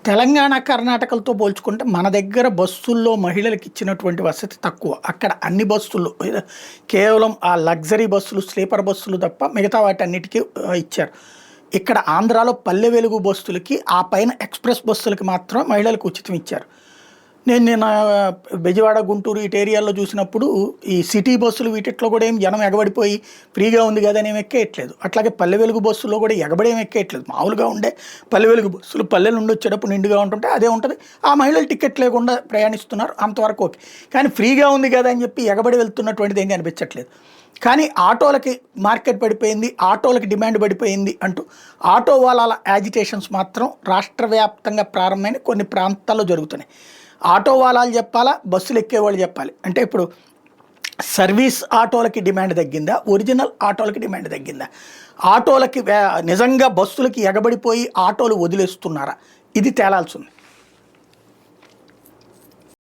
తెలంగాణ, కర్ణాటకలతో పోల్చుకుంటే మన దగ్గర బస్సుల్లో మహిళలకు ఇచ్చినటువంటి వసతి తక్కువ. అక్కడ అన్ని బస్సుల్లో కేవలం ఆ లగ్జరీ బస్సులు, స్లీపర్ బస్సులు తప్ప మిగతా వాటన్నిటికీ ఇచ్చారు. ఇక్కడ ఆంధ్రాలో పల్లె వెలుగు బస్సులకి, ఆ పైన ఎక్స్‌ప్రెస్ బస్సులకి మాత్రం మహిళలకు ఉచితం ఇచ్చారు. నిన్న బెజవాడ, గుంటూరు ఇటు ఏరియాల్లో చూసినప్పుడు ఈ సిటీ బస్సులు వీటిట్లో కూడా ఏం జనం ఎగబడిపోయి ఫ్రీగా ఉంది కదా అని ఏమి ఎక్కేయట్లేదు. అట్లాగే పల్లె వెలుగు బస్సుల్లో కూడా ఎగబడి ఏమి ఎక్కేయట్లేదు. మామూలుగా ఉండే పల్లె వెలుగు బస్సులు పల్లెల నుండి వచ్చేటప్పుడు నిండుగా ఉంటుంటే అదే ఉంటుంది. ఆ మహిళలు టికెట్ లేకుండా ప్రయాణిస్తున్నారు, అంతవరకు ఓకే. కానీ ఫ్రీగా ఉంది కదా అని చెప్పి ఎగబడి వెళ్తున్నటువంటిది ఏం కనిపించట్లేదు. కానీ ఆటోలకి మార్కెట్ పడిపోయింది, ఆటోలకి డిమాండ్ పడిపోయింది అంటూ ఆటో వాళ్ళ యాజిటేషన్స్ మాత్రం రాష్ట్ర వ్యాప్తంగా ప్రారంభమైన కొన్ని ప్రాంతాల్లో జరుగుతున్నాయి. ఆటో వాళ్ళాలు చెప్పాలా, బస్సులు ఎక్కేవాళ్ళు చెప్పాలి. అంటే ఇప్పుడు సర్వీస్ ఆటోలకి డిమాండ్ తగ్గిందా, ఒరిజినల్ ఆటోలకి డిమాండ్ తగ్గిందా, ఆటోలకి నిజంగా బస్సులకి ఎగబడిపోయి ఆటోలు వదిలేస్తున్నారా, ఇది తేలాల్సి ఉంది.